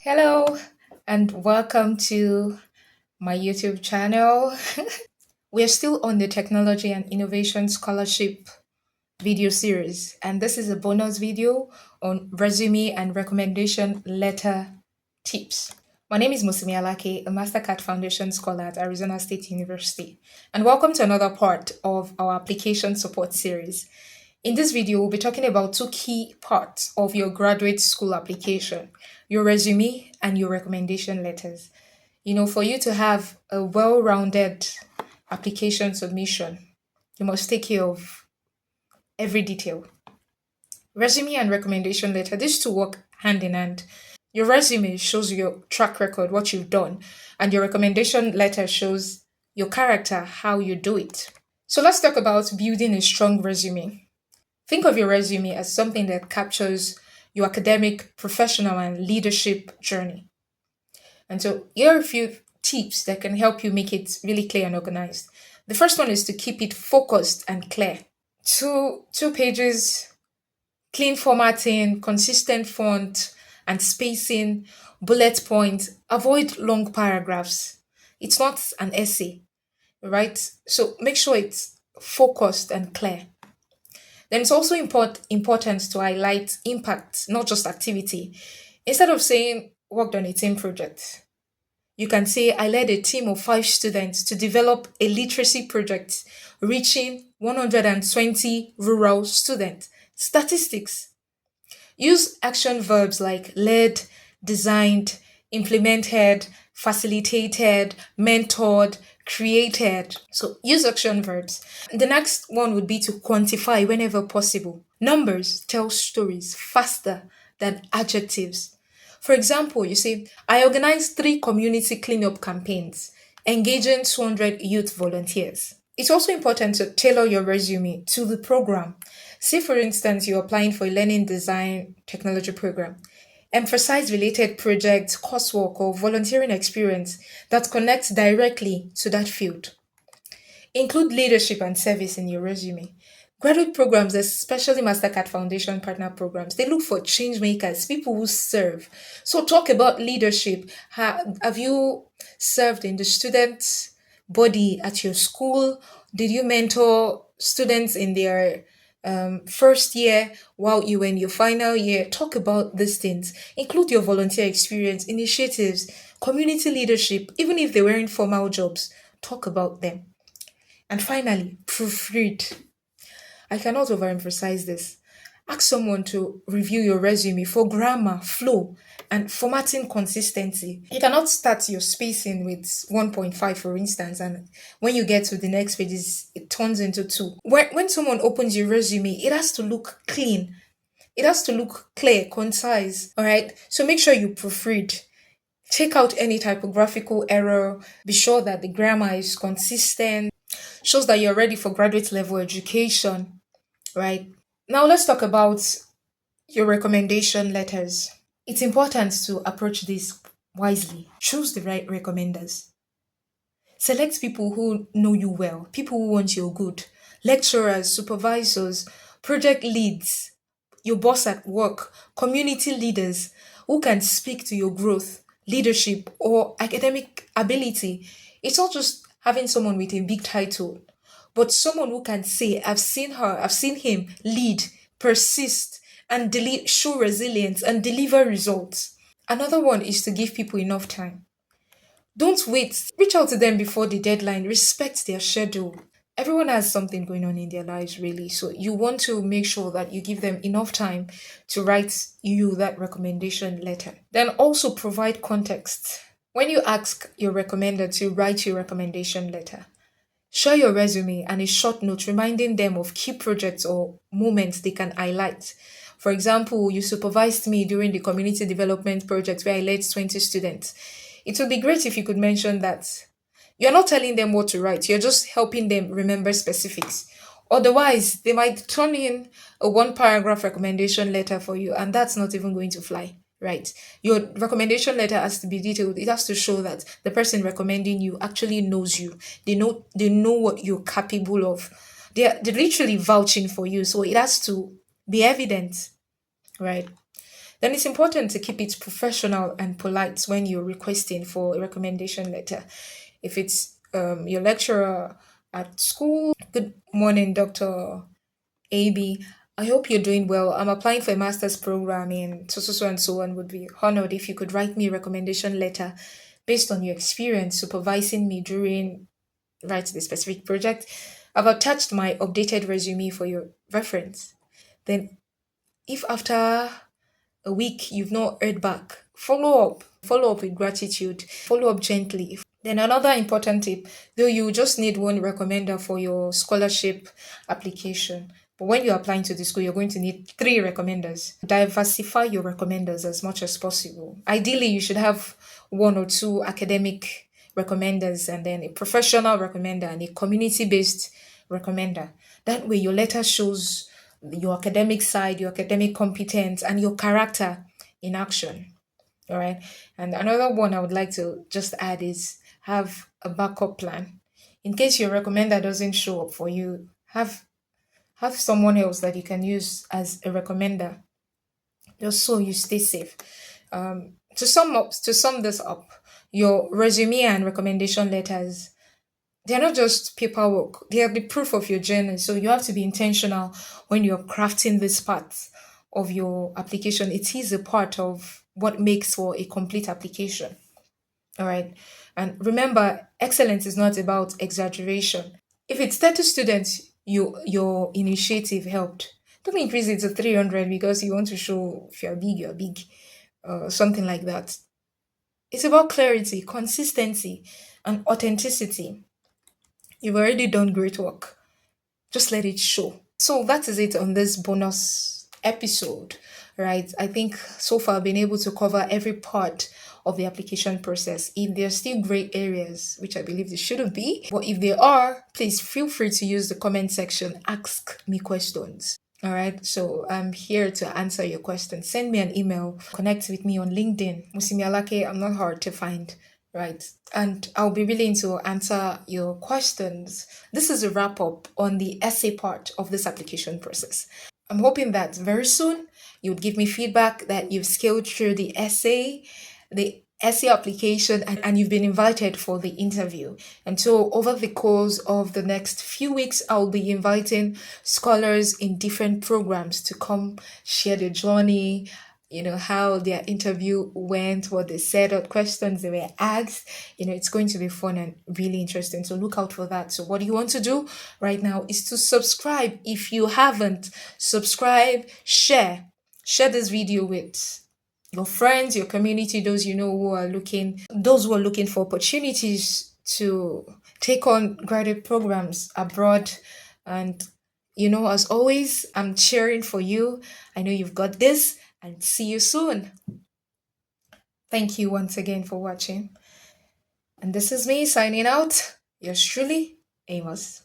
Hello and welcome to my YouTube channel. We're still on the Technology and Innovation Scholarship video series, and this is a bonus video on resume and recommendation letter tips. My name is Musimi Alake, a Mastercard Foundation Scholar at Arizona State University, and welcome to another part of our application support series. In this video, we'll be talking about two key parts of your graduate school application: your resume and your recommendation letters. For you to have a well rounded application submission, you must take care of every detail. Resume and recommendation letter, these two work hand in hand. Your resume shows your track record, what you've done, and your recommendation letter shows your character, how you do it. So let's talk about building a strong resume. Think of your resume as something that captures your academic, professional, and leadership journey. And so here are a few tips that can help you make it really clear and organized. The first one is to keep it focused and clear. Two pages, clean formatting, consistent font and spacing, bullet points. Avoid long paragraphs. It's not an essay, right? So make sure it's focused and clear. Then it's also important to highlight impact, not just activity. Instead of saying worked on a team project, you can say I led a team of 5 students to develop a literacy project reaching 120 rural students. Statistics. Use action verbs like led, designed, implemented, facilitated, mentored, created. So use action verbs. The next one would be to quantify whenever possible. Numbers tell stories faster than adjectives. For example, you say, I organized 3 community cleanup campaigns, engaging 200 youth volunteers. It's also important to tailor your resume to the program. Say, for instance, you're applying for a learning design technology program. Emphasize related projects, coursework, or volunteering experience that connects directly to that field. Include leadership and service in your resume. Graduate programs, especially Mastercard Foundation partner programs, they look for change makers, people who serve. So talk about leadership. Have you served in the student body at your school? Did you mentor students in their first year while you were in your final year? Talk about these things. Include your volunteer experience, initiatives, community leadership, even if they weren't formal jobs. Talk about them. And finally, proofread. I cannot overemphasize this. Ask someone to review your resume for grammar, flow, and formatting consistency. You cannot start your spacing with 1.5, for instance, and when you get to the next pages, it turns into 2. When someone opens your resume, it has to look clean. It has to look clear, concise. All right. So make sure you proofread. Check out any typographical error. Be sure that the grammar is consistent. Shows that you're ready for graduate level education, right? Now let's talk about your recommendation letters. It's important to approach this wisely. Choose the right recommenders. Select people who know you well, people who want your good, lecturers, supervisors, project leads, your boss at work, community leaders who can speak to your growth, leadership, or academic ability. It's not just having someone with a big title, but someone who can say, I've seen her, I've seen him lead, persist, and show resilience and deliver results. Another one is to give people enough time. Don't wait. Reach out to them before the deadline. Respect their schedule. Everyone has something going on in their lives, really. So you want to make sure that you give them enough time to write you that recommendation letter. Then also provide context. When you ask your recommender to write your recommendation letter, share your resume and a short note reminding them of key projects or moments they can highlight. For example, you supervised me during the community development project where I led 20 students. It would be great if you could mention that. You're not telling them what to write, you're just helping them remember specifics. Otherwise, they might turn in a 1 paragraph recommendation letter for you, and that's not even going to fly, right? Your recommendation letter has to be detailed. It has to show that the person recommending you actually knows you. They know what you're capable of. They're literally vouching for you. So it has to be evident, right? then it's important to keep it professional and polite when you're requesting for a recommendation letter. If it's your lecturer at school, good morning, Dr. AB. I hope you're doing well. I'm applying for a master's program in so so so and so and would be honored if you could write me a recommendation letter based on your experience supervising me during write the specific project. I've attached my updated resume for your reference. Then if after a week you've not heard back, follow up with gratitude, follow up gently. Then another important tip, though you just need one recommender for your scholarship application, but when you're applying to the school, you're going to need three recommenders. Diversify your recommenders as much as possible. Ideally, you should have one or two academic recommenders and then a professional recommender and a community-based recommender. That way, your letter shows your academic side, your academic competence, and your character in action. All right. And another one I would like to just add is have a backup plan. In case your recommender doesn't show up for you, have someone else that you can use as a recommender, just so you stay safe. To sum this up, your resume and recommendation letters, they're not just paperwork, they are the proof of your journey. So you have to be intentional when you're crafting this part of your application. It is a part of what makes for a complete application. All right. And remember, excellence is not about exaggeration. If it's 30 students, your initiative helped. Don't increase it to 300 because you want to show if you're big, something like that. It's about clarity, consistency, and authenticity. You've already done great work. Just let it show. So that is it on this bonus episode, right? I think so far I've been able to cover every part of the application process. If there are still gray areas, which I believe there shouldn't be, but if there are, please feel free to use the comment section. Ask me questions. All right, so I'm here to answer your questions. Send me an email, connect with me on LinkedIn. Musimi Alake, I'm not hard to find, right? And I'll be willing to answer your questions. This is a wrap up on the essay part of this application process. I'm hoping that very soon you would give me feedback that you've scaled through the essay application, and you've been invited for the interview. And so over the course of the next few weeks, I'll be inviting scholars in different programs to come share their journey, how their interview went, what they said, what questions they were asked. It's going to be fun and really interesting. So look out for that. So what you want to do right now is to subscribe. If you haven't, subscribe, share this video with your friends, your community, those those who are looking for opportunities to take on graduate programs abroad. And as always, I'm cheering for you. I know you've got this, and see you soon. Thank you once again for watching. And this is me signing out. Yours truly, Amos.